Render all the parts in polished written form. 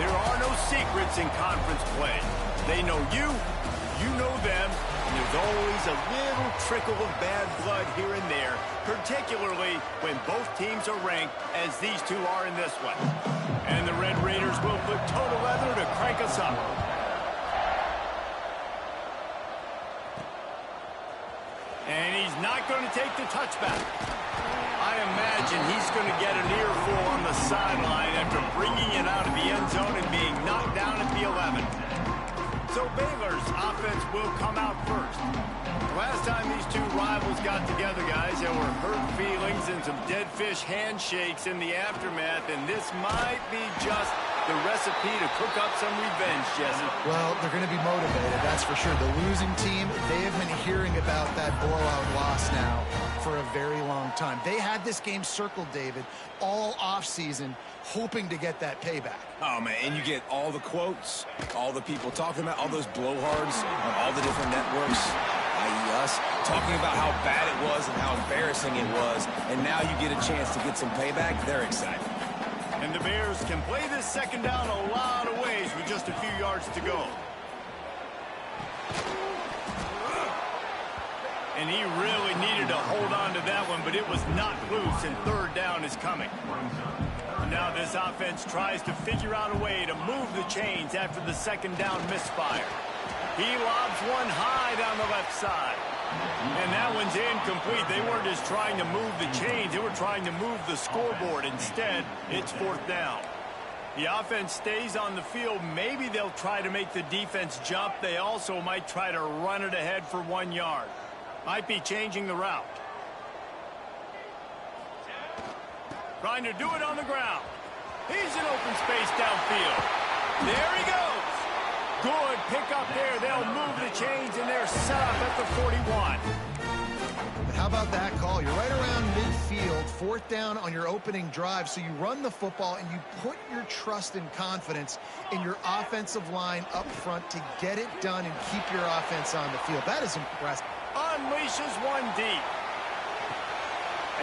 There are no secrets in conference play. They know you, you know them, and there's always a little trickle of bad blood here and there, particularly when both teams are ranked as these two are in this one. And the Red Raiders will put total leather to crank us up. And he's not going to take the touchback. I imagine he's going to get an earful on the sideline after bringing it out of the end zone and being knocked down at the 11. So Baylor's offense will come out first. Last time these two rivals got together, guys, there were hurt feelings and some dead fish handshakes in the aftermath, and this might be just the recipe to cook up some revenge, Jesse. Well, they're going to be motivated, that's for sure. The losing team, they have been hearing about that blowout loss now for a very long time. They had this game circled, David, all offseason, hoping to get that payback. Oh, man, and you get all the quotes, all the people talking about, all those blowhards on all the different networks, i.e. us, talking about how bad it was and how embarrassing it was, and now you get a chance to get some payback. They're excited. And the Bears can play this second down a lot of ways with just a few yards to go. And he really needed to hold on to that one, but it was not loose, and third down is coming. Now this offense tries to figure out a way to move the chains after the second down misfire. He lobs one high down the left side. And that one's incomplete. They weren't just trying to move the chains. They were trying to move the scoreboard. Instead, it's fourth down. The offense stays on the field. Maybe they'll try to make the defense jump. They also might try to run it ahead for 1 yard. Might be changing the route. Trying to do it on the ground. He's in open space downfield. There he goes. Good pick up there. They'll move the chains, and they're set up at the 41. But how about that call? You're right around midfield, fourth down on your opening drive, so you run the football and you put your trust and confidence in your offensive line up front to get it done and keep your offense on the field. That is impressive. Unleashes one deep.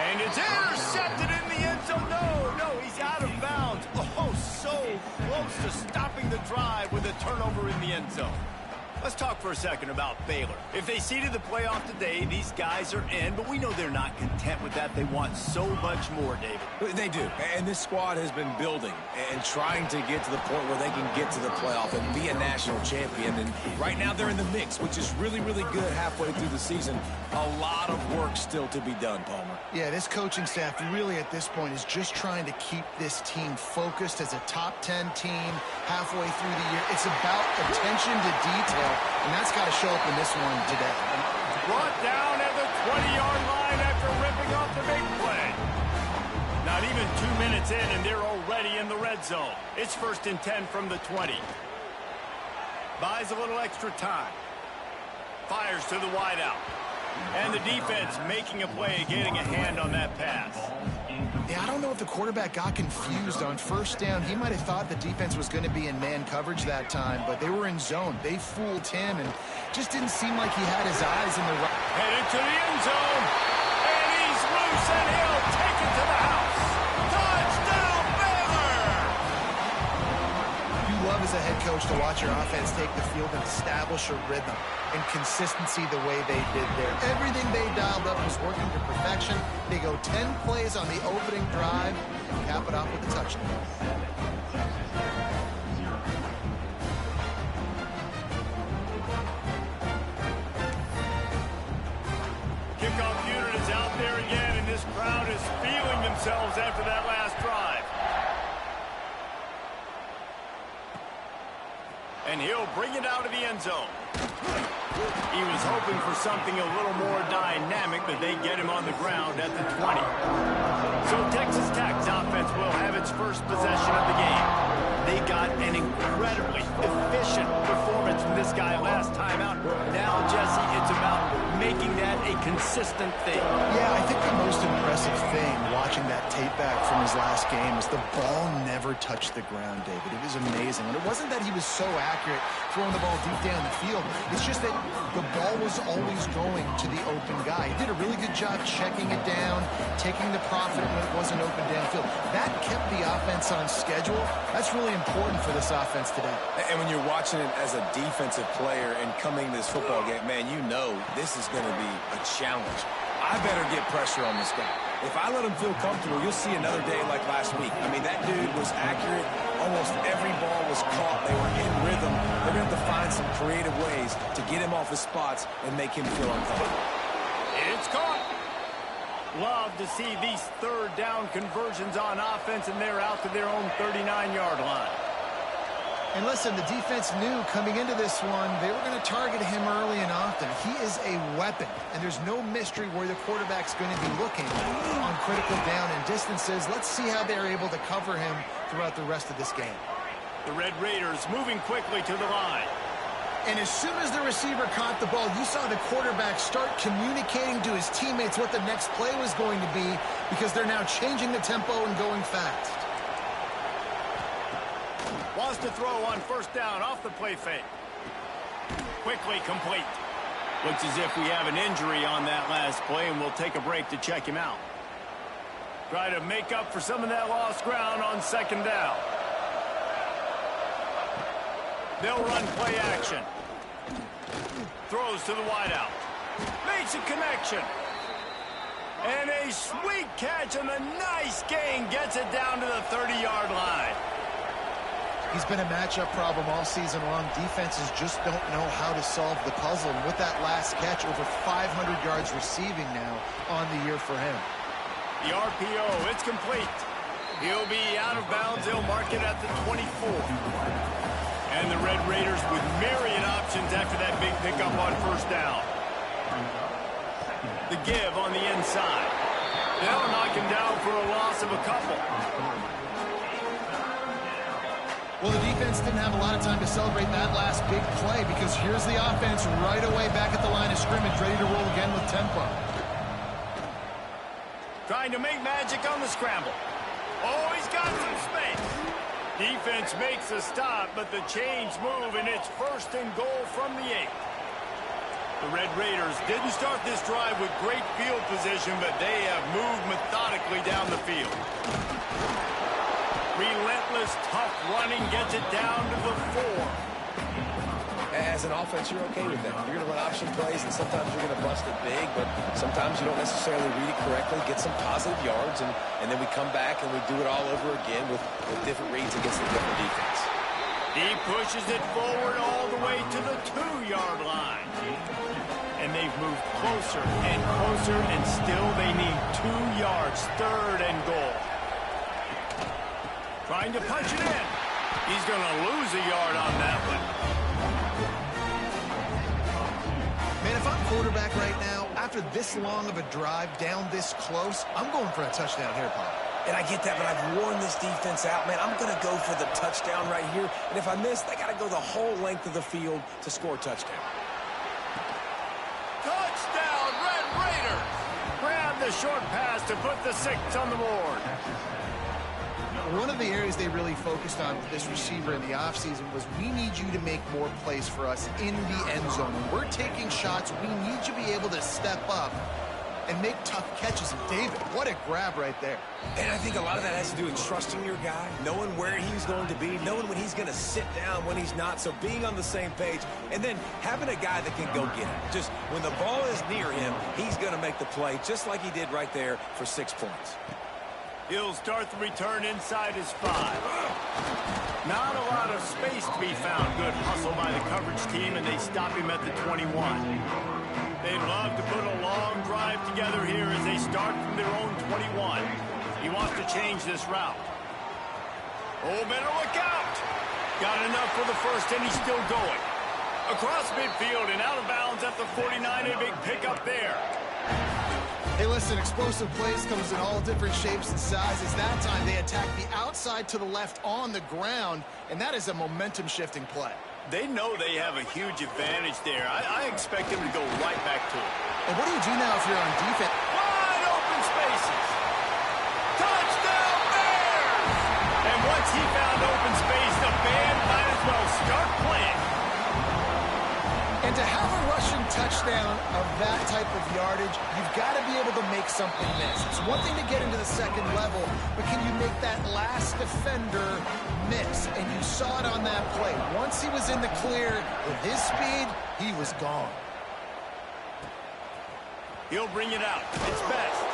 And it's intercepted in the end zone. No, he's out of bounds. Oh, so close to stopping the drive with a turnover in the end zone. Let's talk for a second about Baylor. If they seeded the playoff today, these guys are in, but we know they're not content with that. They want so much more, David. They do, and this squad has been building and trying to get to the point where they can get to the playoff and be a national champion. And right now they're in the mix, which is really, really good halfway through the season. A lot of work still to be done, Palmer. Yeah, this coaching staff really at this point is just trying to keep this team focused as a top 10 team halfway through the year. It's about attention to detail, and that's got to show up in this one today. Brought down at the 20-yard line after ripping off the big play. Not even 2 minutes in, and they're already in the red zone. It's 1st and 10 from the 20. Buys a little extra time. Fires to the wideout. And the defense making a play, getting a hand on that pass. Yeah, I don't know if the quarterback got confused on first down. He might have thought the defense was going to be in man coverage that time, but they were in zone. They fooled him, and just didn't seem like he had his eyes in the right. Headed to the end zone, and he's loose, and he'll take it to the house. Touchdown, Baylor! You love as a head coach to watch your offense take the field and establish a rhythm and consistency the way they did there. Everything they dialed up was working to perfection. They go 10 plays on the opening drive and cap it off with a touchdown. Kickoff unit is out there again, and this crowd is feeling themselves after that last drive. And he'll bring it out of the end zone. He was hoping for something a little more dynamic, but they get him on the ground at the 20. So Texas Tech's offense will have its first possession of the game. They got an incredibly efficient performance from this guy last time out. Now, Jesse, it's about making that a a consistent thing. Yeah, I think the most impressive thing watching that tape back from his last game is the ball never touched the ground, David. It was amazing. And it wasn't that he was so accurate throwing the ball deep down the field. It's just that the ball was always going to the open guy. He did a really good job checking it down, taking the profit when it wasn't open downfield. That kept the offense on schedule. That's really important for this offense today. And when you're watching it as a defensive player and coming to this football game, man, you know this is going to be a challenge. I better get pressure on this guy. If I let him feel comfortable, you'll see another day like last week. I mean, that dude was accurate. Almost every ball was caught. They were in rhythm. They're going to have to find some creative ways to get him off his spots and make him feel uncomfortable. It's caught. Love to see these third down conversions on offense, and they're out to their own 39-yard line. And listen, the defense knew coming into this one, they were going to target him early and often. He is a weapon, and there's no mystery where the quarterback's going to be looking on critical down and distances. Let's see how they're able to cover him throughout the rest of this game. The Red Raiders moving quickly to the line. And as soon as the receiver caught the ball, you saw the quarterback start communicating to his teammates what the next play was going to be, because they're now changing the tempo and going fast. Wants to throw on first down off the play fake. Quickly complete. Looks as if we have an injury on that last play, and we'll take a break to check him out. Try to make up for some of that lost ground on second down. They'll run play action. Throws to the wideout. Makes a connection. And a sweet catch and a nice gain gets it down to the 30-yard line. He's been a matchup problem all season long. Defenses just don't know how to solve the puzzle. And with that last catch, over 500 yards receiving now on the year for him. The RPO, it's complete. He'll be out of bounds. They'll mark it at the 24. And the Red Raiders with myriad options after that big pickup on first down. The give on the inside. They'll knock him down for a loss of a couple. Well, the defense didn't have a lot of time to celebrate that last big play, because here's the offense right away back at the line of scrimmage, ready to roll again with tempo. Trying to make magic on the scramble. Oh, he's got some space. Defense makes a stop, but the chains move, and it's first and goal from the 8. The Red Raiders didn't start this drive with great field position, but they have moved methodically down the field. Relentless, tough running gets it down to the 4. As an offense, you're okay with that. You're going to run option plays, and sometimes you're going to bust it big, but sometimes you don't necessarily read it correctly, get some positive yards, and then we come back and we do it all over again with different reads against a different defense. He pushes it forward all the way to the 2-yard line. And they've moved closer and closer, and still they need 2 yards, third and goal. Trying to punch it in. He's going to lose a yard on that one. Man, if I'm quarterback right now, after this long of a drive down this close, I'm going for a touchdown here, Paul. And I get that, but I've worn this defense out, man. I'm going to go for the touchdown right here. And if I miss, they got to go the whole length of the field to score a touchdown. Touchdown, Red Raiders! Grab the short pass to put the 6 on the board. One of the areas they really focused on with this receiver in the offseason was, we need you to make more plays for us in the end zone. When we're taking shots, we need you to be able to step up and make tough catches. And David, what a grab right there. And I think a lot of that has to do with trusting your guy, knowing where he's going to be, knowing when he's going to sit down, when he's not, so being on the same page, and then having a guy that can go get it. Just when the ball is near him, he's going to make the play, just like he did right there for 6 points. He'll start the return inside his 5. Not a lot of space to be found. Good hustle by the coverage team, and they stop him at the 21. They'd love to put a long drive together here as they start from their own 21. He wants to change this route. Oh, better look out. Got enough for the first, and he's still going. Across midfield and out of bounds at the 49. A big pickup there. Hey, listen, explosive plays comes in all different shapes and sizes. That time they attack the outside to the left on the ground, and that is a momentum-shifting play. They know they have a huge advantage there. I expect them to go right back to it. And what do you do now if you're on defense? Wide open spaces. Touchdown Bears! And once he found open space, the band might as well start playing. And to have a rushing touchdown of that type of yardage, you've got to be able to make something miss. It's one thing to get into the second level, but can you make that last defender miss? And you saw it on that play. Once he was in the clear, with his speed, he was gone. He'll bring it out. It's best.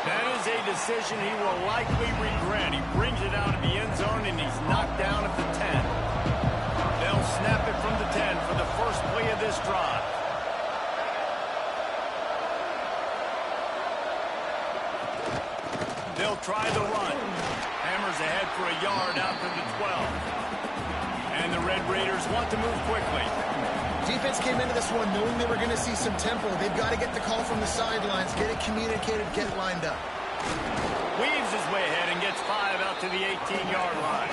That is a decision he will likely regret. He brings it out of the end zone, and he's knocked down at the 10. They'll snap it from the 10 for the first play of this drive. They'll try the run. Hammers ahead for a yard out to the 12. And the Red Raiders want to move quickly. Defense came into this one knowing they were going to see some tempo. They've got to get the call from the sidelines, get it communicated, get it lined up. Weaves his way ahead and gets 5 out to the 18-yard line.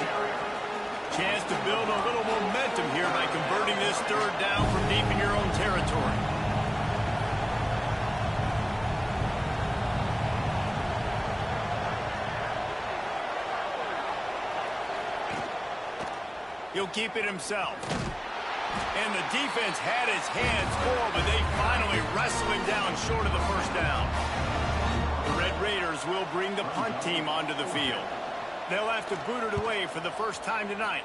Chance to build a little momentum here by converting this third down from deep in your own territory. He'll keep it himself. And the defense had his hands full, but they finally wrestle him down short of the first down. The Red Raiders will bring the punt team onto the field. They'll have to boot it away for the first time tonight.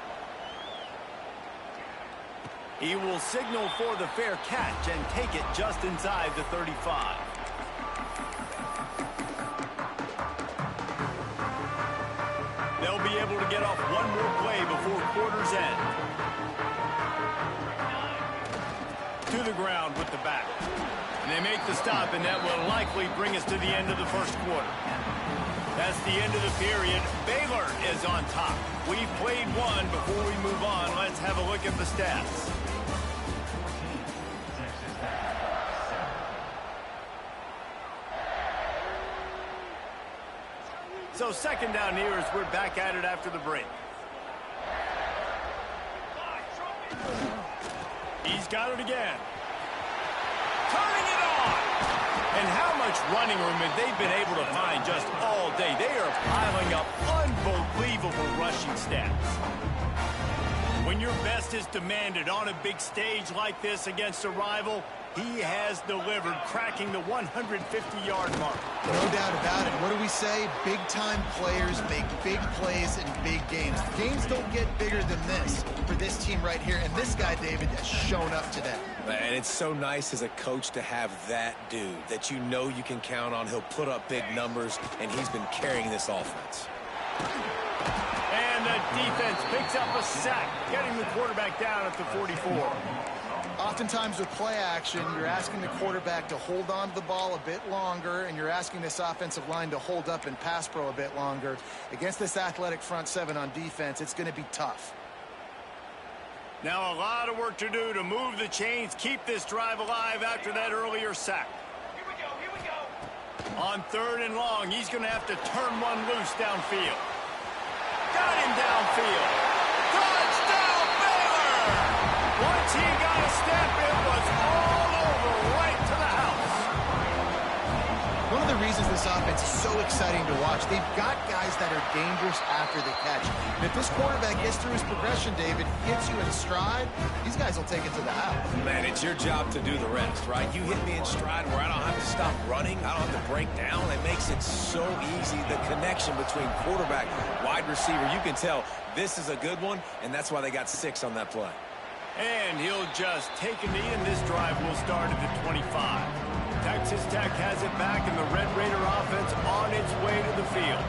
He will signal for the fair catch and take it just inside the 35. They'll be able to get off one more play before quarter's end. To the ground with the back. And they make the stop, and that will likely bring us to the end of the first quarter. That's the end of the period. Baylor is on top. We've played one. Before we move on, let's have a look at the stats. So second down here as we're back at it after the break. He's got it again. Turning it on. And how much running room have they been able to find just all day? They are piling up unbelievable rushing stats. When your best is demanded on a big stage like this against a rival, he has delivered, cracking the 150-yard mark. No doubt about it. What do we say? Big-time players make big plays in big games. Games don't get bigger than this for this team right here. And this guy, David, has shown up today. And it's so nice as a coach to have that dude that you know you can count on. He'll put up big numbers, and he's been carrying this offense. And the defense picks up a sack, getting the quarterback down at the 44. Oftentimes with play action, you're asking the quarterback to hold on to the ball a bit longer, and you're asking this offensive line to hold up and pass pro a bit longer. Against this athletic front seven on defense, it's going to be tough. Now a lot of work to do to move the chains, keep this drive alive after that earlier sack. Here we go. On third and long, he's going to have to turn one loose downfield. Got him downfield. Touchdown, Baylor! Once he got a step, it was all over right to the house. One of the reasons this offense is so exciting to watch, they've got guys that are dangerous after the catch. And if this quarterback gets through his progression, David, hits you in stride, these guys will take it to the house. Man, it's your job to do the rest, right? You hit me in stride where I don't have to stop running. I don't have to break down. It makes it so easy. The connection between quarterback, wide receiver, you can tell this is a good one, and that's why they got 6 on that play. And he'll just take a knee, and this drive will start at the 25. Texas Tech has it back, and the Red Raider offense on its way to the field.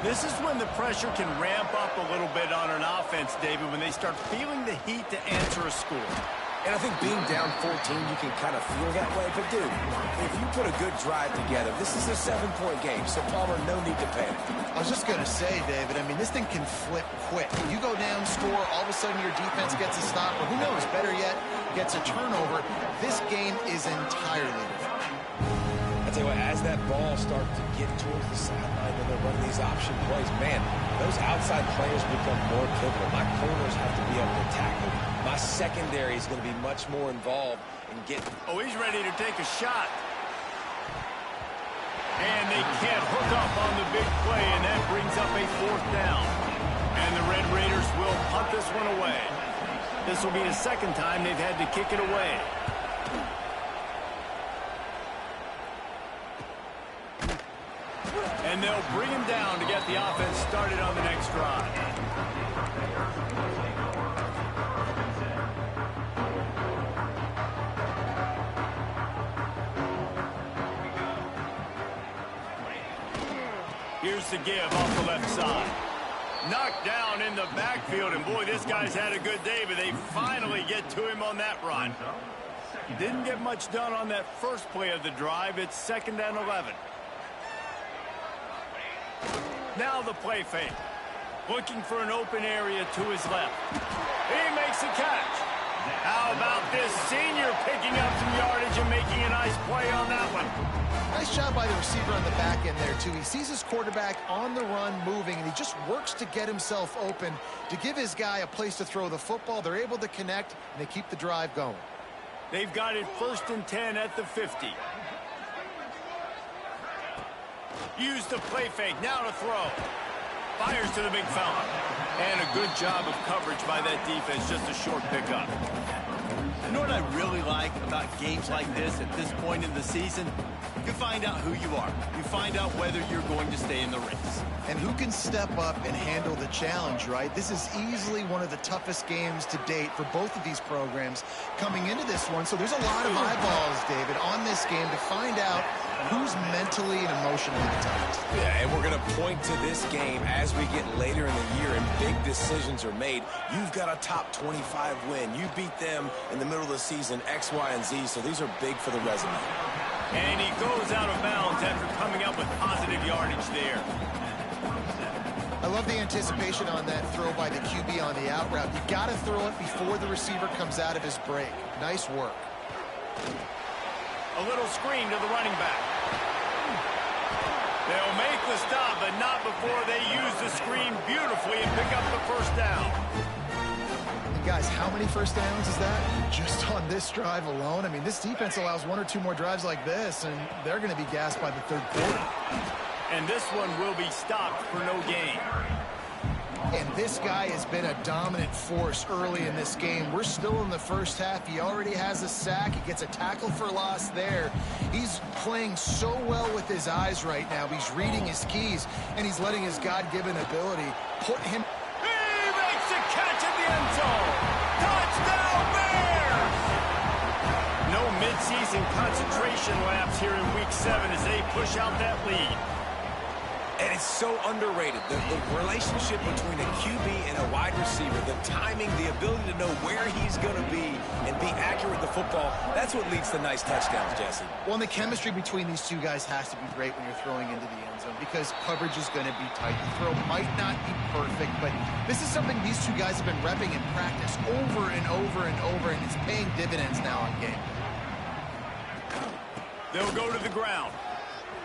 This is when the pressure can ramp up a little bit on an offense, David, when they start feeling the heat to answer a score. And I think being down 14, you can kind of feel that way. But, dude, if you put a good drive together, this is a 7-point game, so, Palmer, no need to panic. I was just going to say, David, I mean, this thing can flip quick. You go down, score, all of a sudden your defense gets a stop, or who knows, better yet, gets a turnover. This game is entirely different. I tell you what, as that ball starts to get towards the sideline and they're running these option plays, man, those outside players become more pivotal. My corners have to be able to tackle. My secondary is going to be much more involved in getting... Oh, he's ready to take a shot. can't hook up on the big play, and that brings up a 4th down. And the Red Raiders will punt this one away. This will be the 2nd time they've had to kick it away. And they'll bring him down to get the offense started on the next drive. Here's the give off the left side. Knocked down in the backfield, and boy, this guy's had a good day, but they finally get to him on that run. Didn't get much done on that first play of the drive. It's 2nd and 11. Now the play fake. Looking for an open area to his left. He makes a catch. How about this senior picking up some yardage and making a nice play on that one? Nice job by the receiver on the back end there, too. He sees his quarterback on the run moving, and he just works to get himself open to give his guy a place to throw the football. They're able to connect, and they keep the drive going. They've got it 1st and 10 at the 50. Use the play fake. Now to throw. Fires to the big fella. And a good job of coverage by that defense. Just a short pickup. You know what I really like about games like this at this point in the season? You find out who you are. You find out whether you're going to stay in the race. And who can step up and handle the challenge, right? This is easily one of the toughest games to date for both of these programs coming into this one. So there's a lot of eyeballs, David, on this game to find out who's mentally and emotionally the toughest. Yeah, and we're going to point to this game as we get later in the year and big decisions are made. You've got a top 25 win. You beat them in the middle of the season, X, Y, and Z, so these are big for the resume. And he goes out of bounds after coming up with positive yardage there. I love the anticipation on that throw by the QB on the out route. You got to throw it before the receiver comes out of his break. Nice work. A little screen to the running back. They'll make the stop, but not before they use the screen beautifully and pick up the 1st down. And guys, how many 1st downs is that? Just on this drive alone? I mean, this defense allows 1 or 2 more drives like this, and they're going to be gassed by the 3rd quarter. And this one will be stopped for no gain. And this guy has been a dominant force early in this game. We're still in the 1st half. He already has a sack. He gets a tackle for loss there. He's playing so well with his eyes right now. He's reading his keys, and he's letting his God-given ability put him. He makes a catch in the end zone. Touchdown, Bears! No midseason concentration laps here in Week 7 as they push out that lead. And it's so underrated. The relationship between a QB and a wide receiver, the timing, the ability to know where he's going to be and be accurate with the football, that's what leads to nice touchdowns, Jesse. Well, and the chemistry between these two guys has to be great when you're throwing into the end zone because coverage is going to be tight. The throw might not be perfect, but this is something these two guys have been repping in practice over and over and over, and it's paying dividends now on game. They'll go to the ground.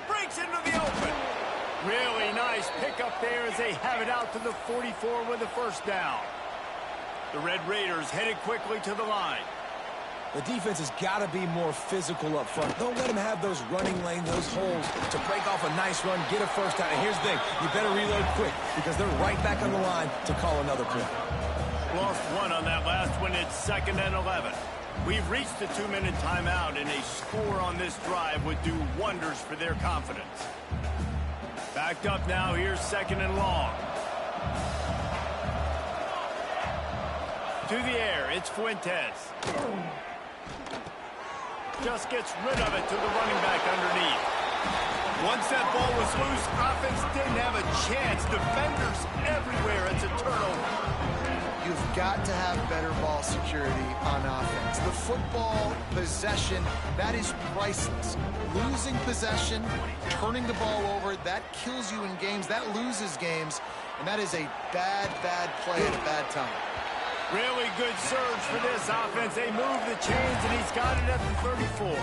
Breaks into the open. Really nice pickup there as they have it out to the 44 with the 1st down. The Red Raiders headed quickly to the line. The defense has got to be more physical up front. Don't let them have those running lanes, those holes to break off a nice run, get a 1st down. And here's the thing, you better reload quick because they're right back on the line to call another play. Lost 1 on that last one. It's 2nd and 11. We've reached the 2-minute timeout, and a score on this drive would do wonders for their confidence. Backed up now, here's 2nd and long. To the air, it's Fuentes. Just gets rid of it to the running back underneath. Once that ball was loose, offense didn't have a chance. Defenders everywhere, it's a turnover. You've got to have better ball security on offense. The football possession, that is priceless. Losing possession, turning the ball over, that kills you in games. That loses games. And that is a bad, bad play at a bad time. Really good surge for this offense. They move the chains, and he's got it at the 34.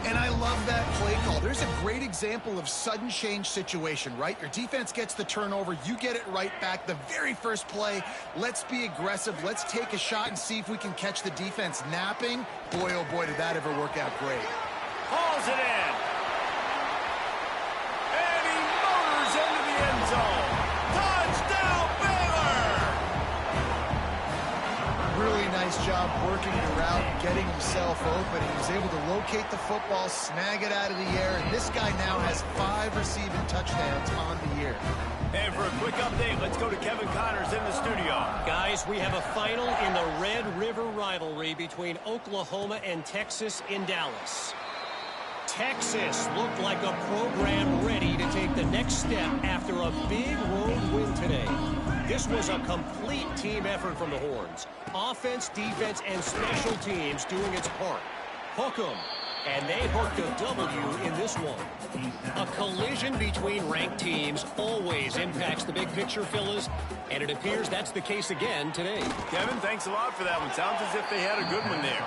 And I love that play call. There's a great example of sudden change situation, right? Your defense gets the turnover. You get it right back. The very first play, let's be aggressive. Let's take a shot and see if we can catch the defense napping. Boy, oh boy, did that ever work out great. Hauls it in. nice job working the route and getting himself open. He was able to locate the football, snag it out of the air, and this guy now has 5 receiving touchdowns on the year. And for a quick update, let's go to Kevin Connors in the studio. Guys, we have a final in the Red River rivalry between Oklahoma and Texas in Dallas. Texas looked like a program ready to take the next step after a big road win today. This was a complete team effort from the Horns. Offense, defense, and special teams doing its part. Hook 'em. And they hooked a W in this one. A collision between ranked teams always impacts the big picture, fellas, and it appears that's the case again today. Kevin, thanks a lot for that one. Sounds as if they had a good one there.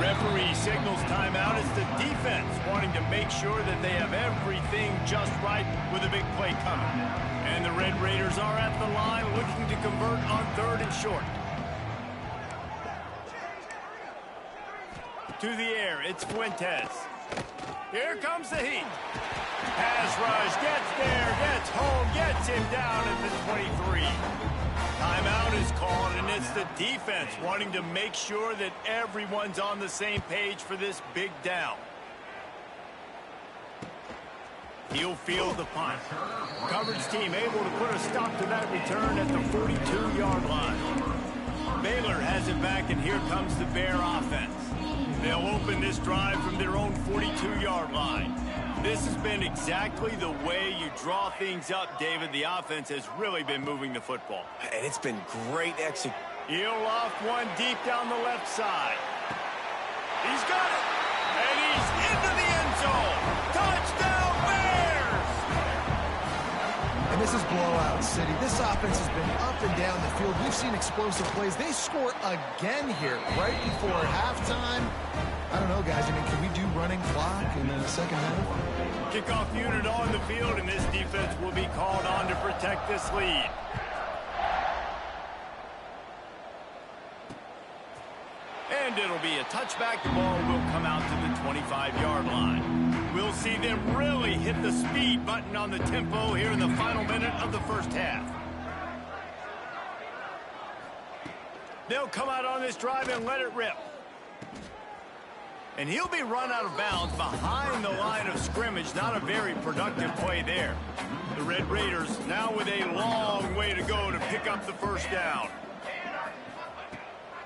Referee signals timeout. It's the defense wanting to make sure that they have everything just right with a big play coming. And the Red Raiders are at the line looking to convert on 3rd and short. To the air, it's Fuentes. Here comes the heat. Pass rush, gets there, gets home, gets him down at the 23. Timeout is called, and it's the defense wanting to make sure that everyone's on the same page for this big down. He'll field the punt. Coverage team able to put a stop to that return at the 42-yard line. Baylor has it back, and here comes the Bear offense. They'll open this drive from their own 42-yard line. This has been exactly the way you draw things up, David. The offense has really been moving the football. And it's been great execution. He'll loft one deep down the left side. He's got it. And he's into the end zone. Touchdown, Bears! And this is blowout city. This offense has been up and down the field. We've seen explosive plays. They score again here right before halftime. I don't know, guys. I mean, can we do running clock in the second half? Kickoff unit on the field, and this defense will be called on to protect this lead. And it'll be a touchback. The ball will come out to the 25-yard line. We'll see them really hit the speed button on the tempo here in the final minute of the first half. They'll come out on this drive and let it rip. And he'll be run out of bounds behind the line of scrimmage. Not a very productive play there. The Red Raiders now with a long way to go to pick up the first down.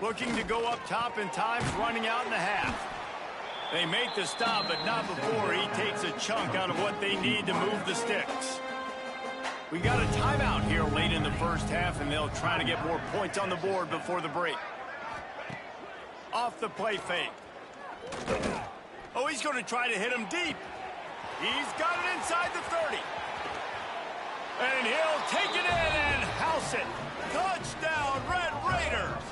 Looking to go up top, and time's running out in the half. They make the stop, but not before he takes a chunk out of what they need to move the sticks. We got a timeout here late in the first half, and they'll try to get more points on the board before the break. Off the play fake. Oh, he's going to try to hit him deep. He's got it inside the 30. And he'll take it in and house it. Touchdown, Red Raiders.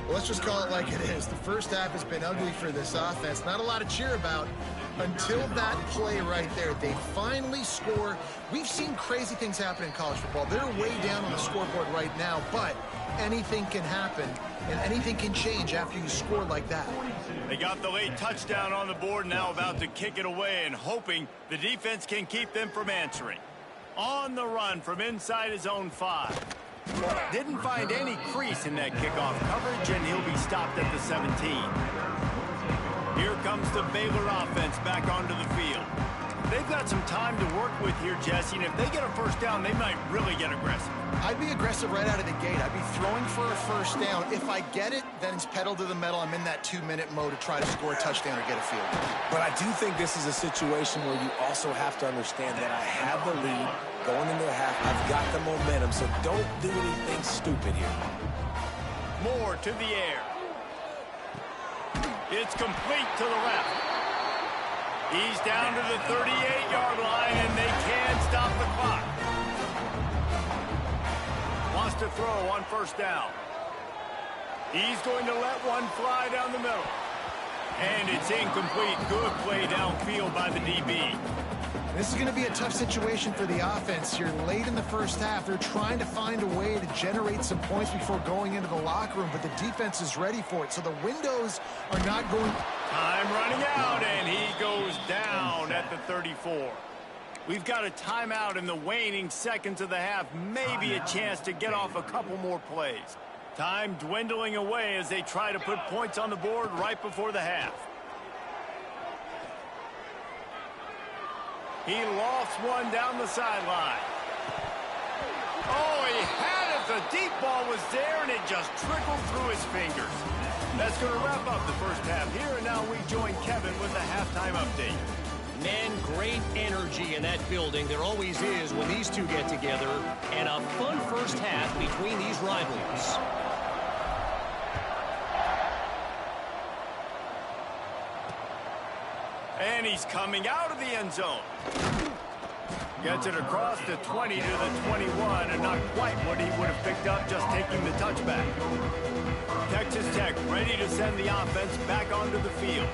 Well, let's just call it like it is. The first half has been ugly for this offense. Not a lot to cheer about until that play right there. They finally score. We've seen crazy things happen in college football. They're way down on the scoreboard right now, but anything can happen, and anything can change after you score like that. They got the late touchdown on the board, now about to kick it away and hoping the defense can keep them from answering. On the run from inside his own 5. Didn't find any crease in that kickoff coverage, and he'll be stopped at the 17. Here comes the Baylor offense back onto the field. They've got some time to work with here, Jesse, and if they get a first down, they might really get aggressive. I'd be aggressive right out of the gate. I'd be throwing for a first down. If I get it, then it's pedal to the metal. I'm in that 2-minute mode to try to score a touchdown or get a field goal. But I do think this is a situation where you also have to understand that I have the lead going into the half. I've got the momentum, so don't do anything stupid here. Moore to the air. It's complete to the left. He's down to the 38-yard line, and they can stop the clock. Wants to throw on first down. He's going to let one fly down the middle. And it's incomplete. Good play downfield by the DB. This is going to be a tough situation for the offense here late in the first half. They're trying to find a way to generate some points before going into the locker room, but the defense is ready for it. So the windows are not going. Time running out, and he goes down at the 34. We've got a timeout in the waning seconds of the half. Maybe a chance to get off a couple more plays. Time dwindling away as they try to put points on the board right before the half. He lofts one down the sideline. Oh, he had it. The deep ball was there, and it just trickled through his fingers. That's going to wrap up the first half here, and now we join Kevin with the halftime update. Men, great energy in that building. There always is when these two get together, and a fun first half between these rivals. And he's coming out of the end zone. Gets it across the 20 to the 21, and not quite what he would have picked up just taking the touchback. Texas Tech ready to send the offense back onto the field.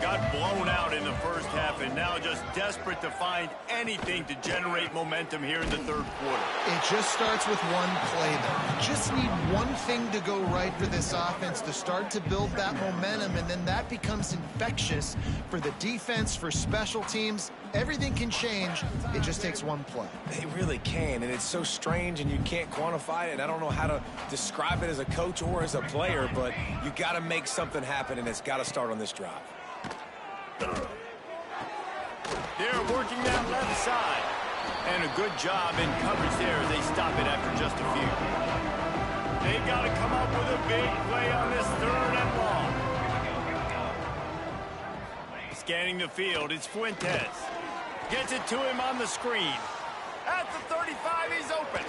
Got blown out in the first half, and now just desperate to find anything to generate momentum here in the third quarter. It just starts with one play, though. You just need one thing to go right for this offense to start to build that momentum, and then that becomes infectious for the defense, for special teams. Everything can change. It just takes one play. They really can, and it's so strange, and you can't quantify it. And I don't know how to describe it as a coach or as a player, but you got to make something happen, and it's got to start on this drive. They're working that left side. And a good job in coverage there as they stop it after just a few. They've got to come up with a big play on this third and long. Scanning the field, it's Fuentes. Gets it to him on the screen. At the 35, he's open.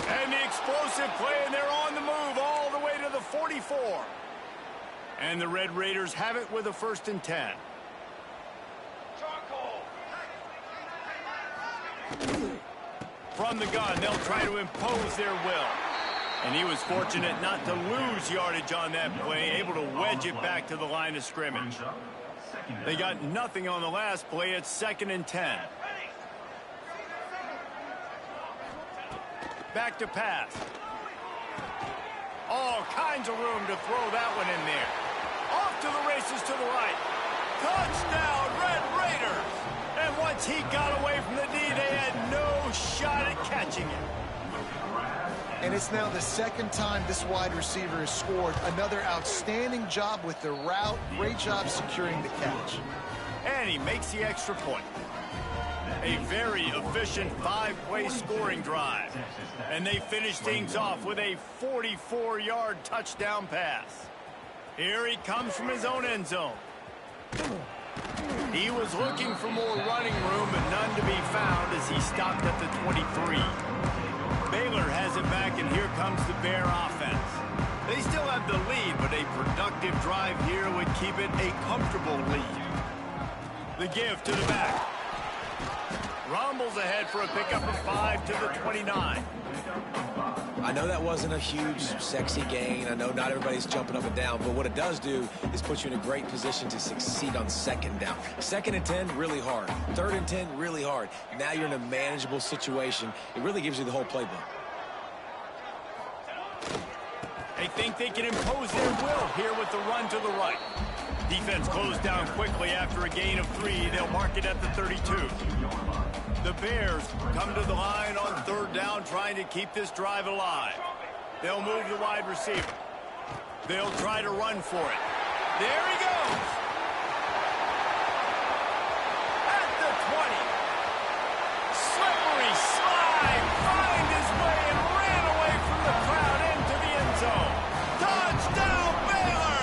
And the explosive play, and they're on the move all the way to the 44. And the Red Raiders have it with a 1st and 10. From the gun, they'll try to impose their will. And he was fortunate not to lose yardage on that play, able to wedge it back to the line of scrimmage. They got nothing on the last play. It's 2nd and 10. Back to pass. All kinds of room to throw that one in there. Off to the races to the right. Touchdown, Red Raiders! And once he got away from the D, they had no shot at catching him. And it's now the second time this wide receiver has scored. Another outstanding job with the route. Great job securing the catch. And he makes the extra point. A very efficient 5-play scoring drive. And they finish things off with a 44-yard touchdown pass. Here he comes from his own end zone. He was looking for more running room, but none to be found as he stopped at the 23. Baylor has it back, and here comes the Bear offense. They still have the lead, but a productive drive here would keep it a comfortable lead. The give to the back. Rumbles ahead for a pickup of 5 to the 29. I know that wasn't a huge, sexy gain. I know not everybody's jumping up and down, but what it does do is put you in a great position to succeed on 2nd down. 2nd and 10, really hard. 3rd and 10, really hard. Now you're in a manageable situation. It really gives you the whole playbook. They think they can impose their will here with the run to the right. Defense closed down quickly after a gain of 3. They'll mark it at the 32. The Bears come to the line on 3rd down, trying to keep this drive alive. They'll move the wide receiver. They'll try to run for it. There he goes. At the 20. Slippery slide. Find his way and ran away from the crowd into the end zone. Touchdown, Baylor!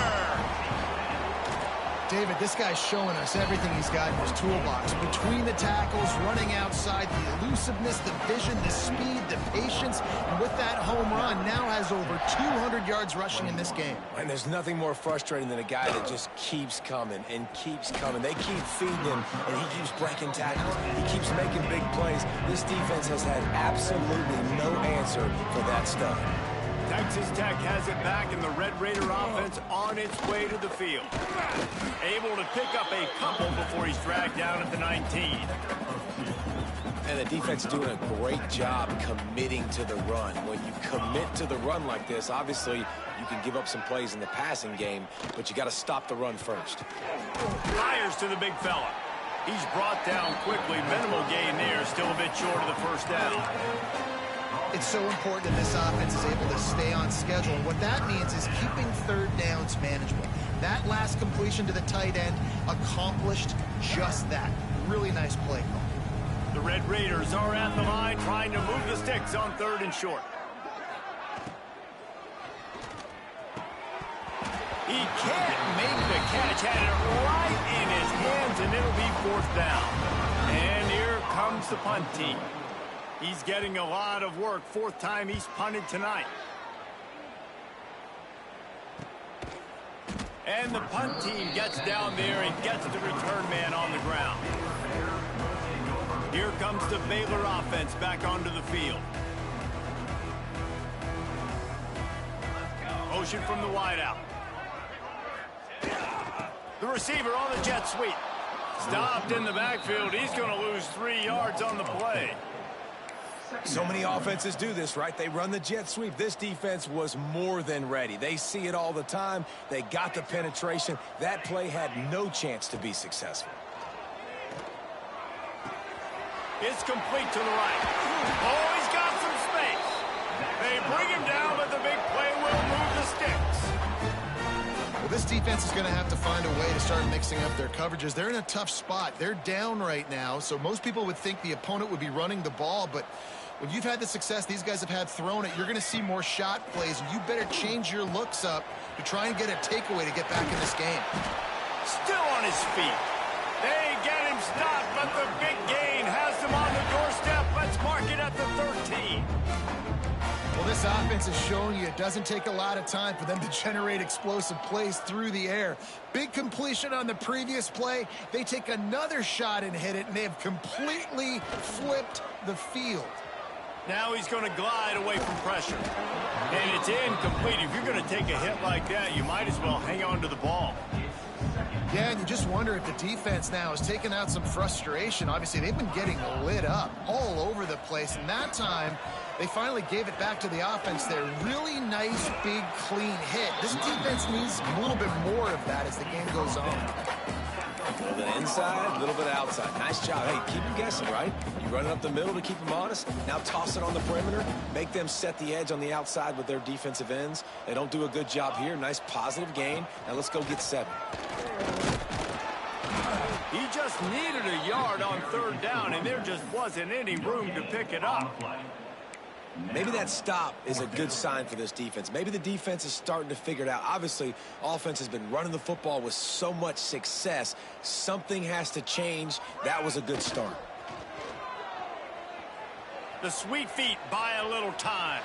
David, this guy's showing us everything he's got in his toolbox. Between the tackles, running outside, the elusiveness, the vision, the speed, the patience, and with that home run, now has over 200 yards rushing in this game. And there's nothing more frustrating than a guy that just keeps coming and keeps coming. They keep feeding him, and he keeps breaking tackles. He keeps making big plays. This defense has had absolutely no answer for that stuff. Texas Tech has it back, and the Red Raider offense on its way to the field. Able to pick up a couple before he's dragged down at the 19. And the defense is doing a great job committing to the run. When you commit to the run like this, obviously you can give up some plays in the passing game, but you got to stop the run first. Fires to the big fella. He's brought down quickly. Minimal gain there, still a bit short of the 1st down. It's so important that this offense is able to stay on schedule. And what that means is keeping third downs manageable. That last completion to the tight end accomplished just that. Really nice play call. The Red Raiders are at the line trying to move the sticks on 3rd and short. He can't make the catch. Had it right in his hands, and it'll be 4th down. And here comes the punt team. He's getting a lot of work. 4th time he's punted tonight. And the punt team gets down there and gets the return man on the ground. Here comes the Baylor offense back onto the field. Motion from the wideout. The receiver on the jet sweep. Stopped in the backfield. He's going to lose 3 yards on the play. So many offenses do this, right? They run the jet sweep. This defense was more than ready. They see it all the time. They got the penetration. That play had no chance to be successful. It's complete to the right. Oh, he's got some space. They bring him down, but the big play will move the sticks. Well, this defense is going to have to find a way to start mixing up their coverages. They're in a tough spot. They're down right now, so most people would think the opponent would be running the ball, but when you've had the success these guys have had throwing it, you're going to see more shot plays, and you better change your looks up to try and get a takeaway to get back in this game. Still on his feet. They get him stopped, but the big gain has him on the doorstep. Let's mark it at the 13. Well, this offense is showing you it doesn't take a lot of time for them to generate explosive plays through the air. Big completion on the previous play. They take another shot and hit it, and they have completely flipped the field. Now he's going to glide away from pressure. And it's incomplete. If you're going to take a hit like that, you might as well hang on to the ball. Yeah, and you just wonder if the defense now has taken out some frustration. Obviously, they've been getting lit up all over the place. And that time, they finally gave it back to the offense there. Really nice, big, clean hit. This defense needs a little bit more of that as the game goes on. A little bit inside, a little bit outside. Nice job. Hey, keep them guessing, right? You run it up the middle to keep them honest. Now toss it on the perimeter. Make them set the edge on the outside with their defensive ends. They don't do a good job here. Nice positive gain. Now let's go get 7. He just needed a yard on 3rd down, and there just wasn't any room to pick it up. Maybe that stop is a good sign for this defense. Maybe the defense is starting to figure it out. Obviously, offense has been running the football with so much success. Something has to change. That was a good start. The sweet feet buy a little time.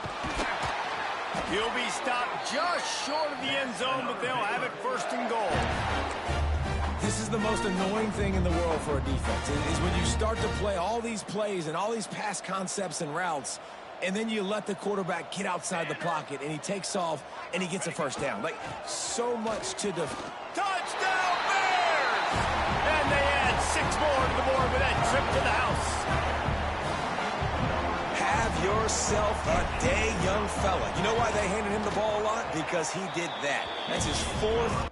He'll be stopped just short of the end zone, but they'll have it 1st and goal. This is the most annoying thing in the world for a defense. It is when you start to play all these plays and all these pass concepts and routes, and then you let the quarterback get outside the pocket, and he takes off, and he gets a 1st down. Like, so much to the... Touchdown, Bears! And they add 6 more to the board with that trip to the house. Have yourself a day, young fella. You know why they handed him the ball a lot? Because he did that. That's his 4th.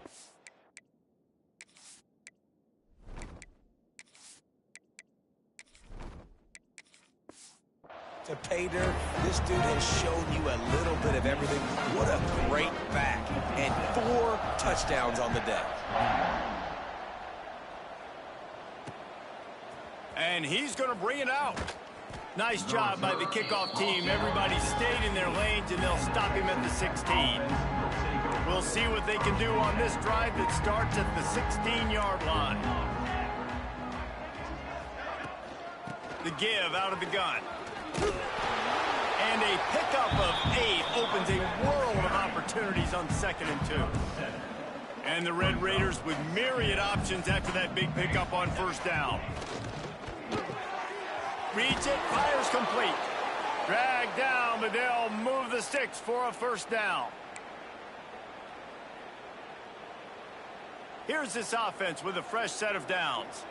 To pay dirt, this dude has shown you a little bit of everything. What a great back. And 4 touchdowns on the day. And he's going to bring it out. Nice job by the kickoff team. Everybody stayed in their lanes, and they'll stop him at the 16. We'll see what they can do on this drive that starts at the 16-yard line. The give out of the gun. And a pickup of 8 opens a world of opportunities on 2nd and 2. And the Red Raiders with myriad options after that big pickup on 1st down. Reads it, fires complete. Dragged down, but they'll move the sticks for a 1st down. Here's this offense with a fresh set of downs.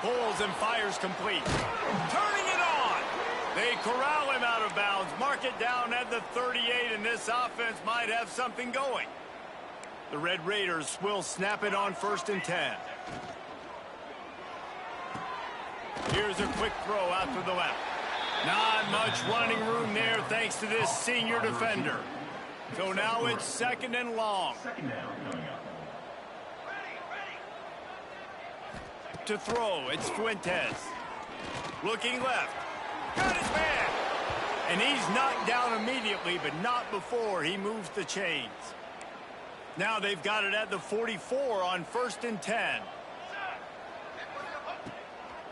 Pulls and fires complete. Turning it on. They corral him out of bounds. Mark it down at the 38, and this offense might have something going. The Red Raiders will snap it on 1st and 10. Here's a quick throw out to the left. Not much running room there thanks to this senior defender. So now it's 2nd and long. To throw, it's Fuentes. Looking left. Got his man. And he's knocked down immediately, but not before he moves the chains. Now they've got it at the 44 on 1st and 10.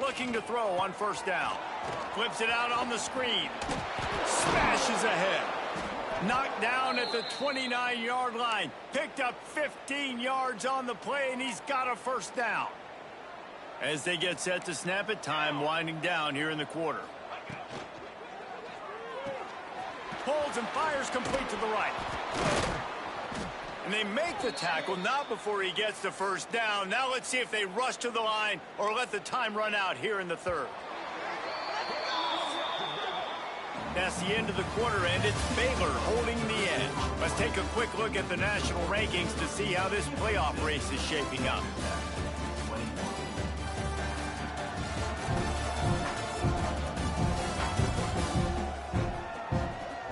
Looking to throw on 1st down. Flips it out on the screen. Smashes ahead. Knocked down at the 29-yard line. Picked up 15 yards on the play, and he's got a 1st down. As they get set to snap it, time winding down here in the quarter. Pulls and fires complete to the right. And they make the tackle, not before he gets the 1st down. Now let's see if they rush to the line or let the time run out here in the 3rd. That's the end of the quarter, and it's Baylor holding the edge. Let's take a quick look at the national rankings to see how this playoff race is shaping up.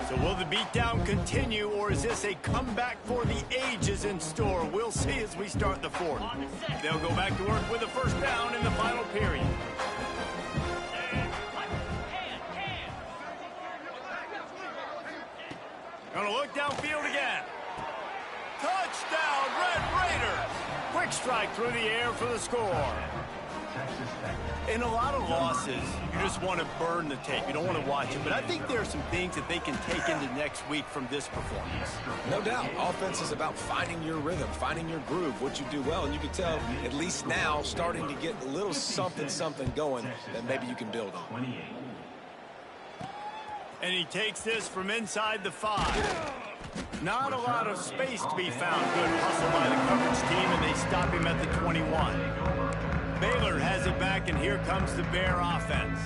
So will the beatdown continue, or is this a comeback for the ages in store? We'll see as we start the 4th. They'll go back to work with a 1st down in the final period. Gonna look downfield again. Touchdown, Red Raiders! Quick strike through the air for the score. In a lot of losses, you just want to burn the tape. You don't want to watch it. But I think there are some things that they can take into next week from this performance. No doubt. Offense is about finding your rhythm, finding your groove, what you do well. And you can tell, at least now, starting to get a little something going that maybe you can build on. And he takes this from inside the 5. Not a lot of space to be found. Good hustle by the coverage team, and they stop him at the 21. Baylor has it back, and here comes the Bear offense.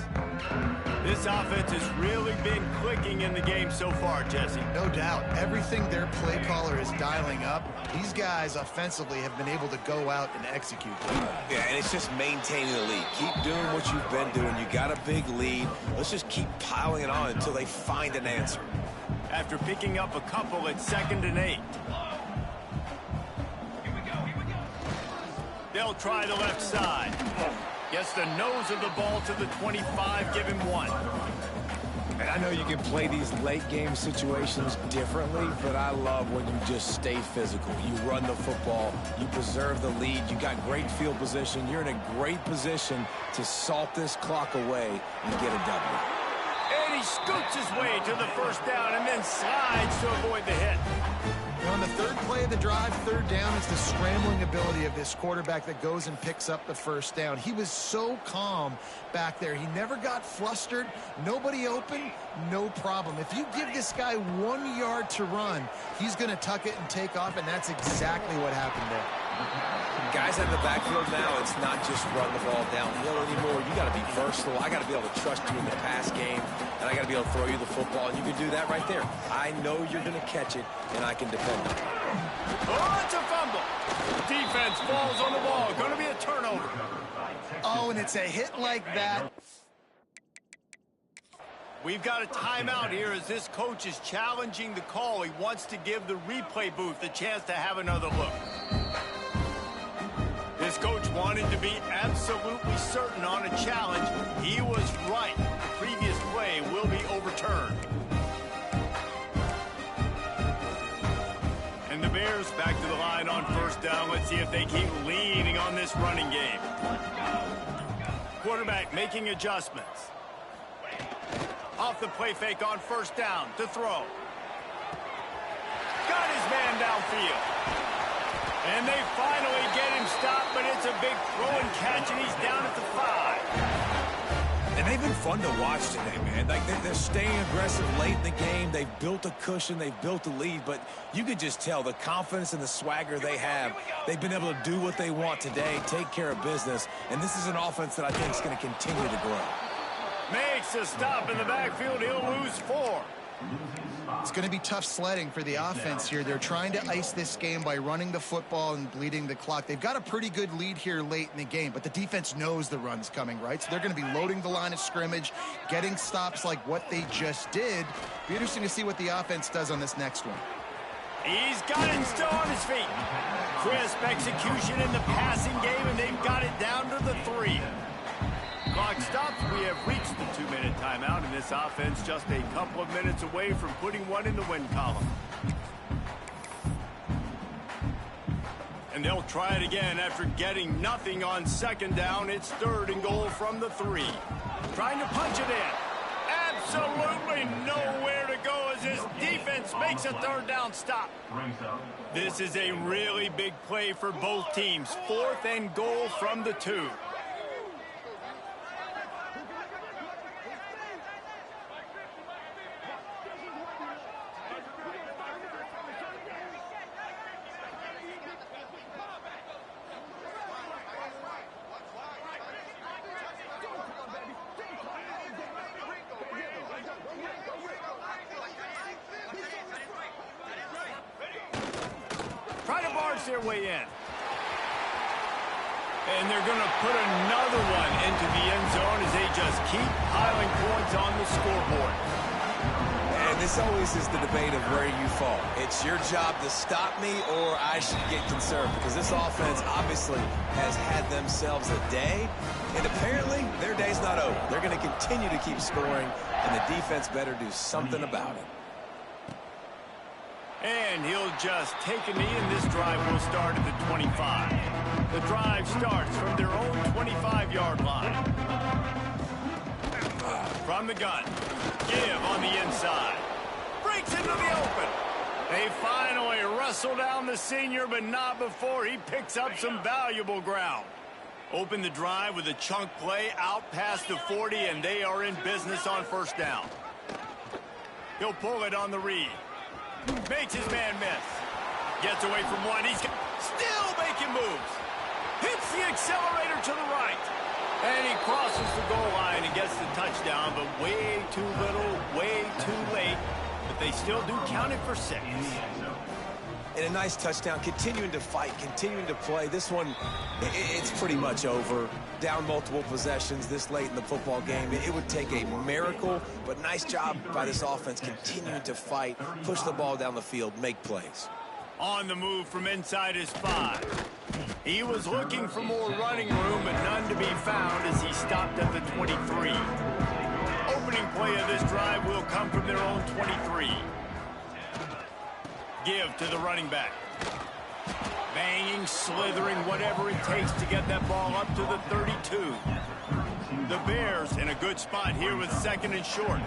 This offense has really been clicking in the game so far, Jesse. No doubt. Everything their play caller is dialing up, these guys offensively have been able to go out and execute. Yeah, and it's just maintaining the lead. Keep doing what you've been doing. You got a big lead. Let's just keep piling it on until they find an answer. After picking up a couple at 2nd and 8. They'll try the left side. Gets the nose of the ball to the 25, give him 1. And I know you can play these late game situations differently, but I love when you just stay physical. You run the football, you preserve the lead, you got great field position, you're in a great position to salt this clock away and get a W. And he scoots his way to the 1st down and then slides to avoid the hit. On the 3rd play of the drive, 3rd down, is the scrambling ability of this quarterback that goes and picks up the 1st down. He was so calm back there. He never got flustered. Nobody open, no problem. If you give this guy 1 yard to run, he's going to tuck it and take off, and that's exactly what happened there. Guys in the backfield now, it's not just run the ball downhill anymore. You got to be versatile. I got to be able to trust you in the pass game, and I got to be able to throw you the football, and you can do that right there. I know you're going to catch it, and I can depend on it. Oh, it's a fumble. Defense falls on the ball. Going to be a turnover. Oh, and it's a hit like that. We've got a timeout here as this coach is challenging the call. He wants to give the replay booth a chance to have another look. This coach wanted to be absolutely certain on a challenge. He was right. The previous play will be overturned. And the Bears back to the line on 1st down. Let's see if they keep leaning on this running game. Quarterback making adjustments. Off the play fake on 1st down to throw. Got his man downfield. And they finally get him stopped, but it's a big throw and catch, and he's down at the 5. And they've been fun to watch today, man. Like they're staying aggressive late in the game. They've built a cushion. They've built a lead. But you could just tell the confidence and the swagger they have. They've been able to do what they want today, take care of business. And this is an offense that I think is going to continue to grow. Makes a stop in the backfield. He'll lose 4. It's going to be tough sledding for the offense here. They're trying to ice this game by running the football and bleeding the clock. They've got a pretty good lead here late in the game, but the defense knows the run's coming, right? So they're going to be loading the line of scrimmage, getting stops like what they just did. Be interesting to see what the offense does on this next one. He's got it still on his feet. Crisp execution in the passing game, and they've got it down to the 3. Clock stops. We have reached the 2-minute timeout, and this offense just a couple of minutes away from putting one in the win column. And they'll try it again after getting nothing on second down. It's 3rd and goal from the 3. Trying to punch it in. Absolutely nowhere to go as his defense makes a 3rd down stop. This is a really big play for both teams. 4th and goal from the 2. Try to barge their way in. And they're going to put another one into the end zone as they just keep piling points on the scoreboard. And this always is the debate of where you fall. It's your job to stop me or I should get concerned, because this offense obviously has had themselves a day, and apparently their day's not over. They're going to continue to keep scoring, and the defense better do something about it. And he'll just take a knee, and this drive will start at the 25. The drive starts from their own 25-yard line. From the gun. Give on the inside. Breaks into the open. They finally wrestle down the senior, but not before he picks up some valuable ground. Open the drive with a chunk play out past the 40, and they are in business on 1st down. He'll pull it on the read. Makes his man miss. Gets away from one. He's still making moves. Hits the accelerator to the right. And he crosses the goal line and gets the touchdown, but way too little, way too late. But they still do count it for 6. And a nice touchdown, continuing to fight, continuing to play. This one, it's pretty much over. Down multiple possessions this late in the football game. It would take a miracle, but nice job by this offense continuing to fight, push the ball down the field, make plays. On the move from inside his 5. He was looking for more running room, but none to be found as he stopped at the 23. Opening play of this drive will come from their own 23. Give to the running back. Banging, slithering, whatever it takes to get that ball up to the 32. The Bears in a good spot here with 2nd and short.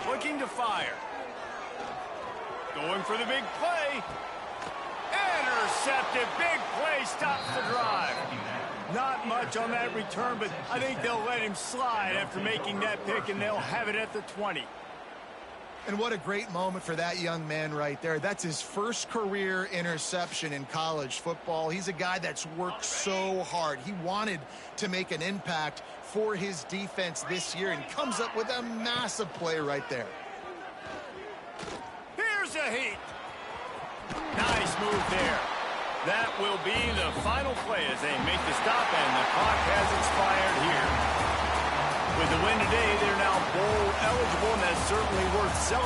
Looking to fire. Going for the big play. Intercepted. Big play stops the drive. Not much on that return, but I think they'll let him slide after making that pick, and they'll have it at the 20. And what a great moment for that young man right there. That's his first career interception in college football. He's a guy that's worked so hard. He wanted to make an impact for his defense this year and comes up with a massive play right there. Here's a heat. Nice move there. That will be the final play as they make the stop, and the clock has expired here. With the win today, they're now bowl eligible, and that's certainly worth celebrating.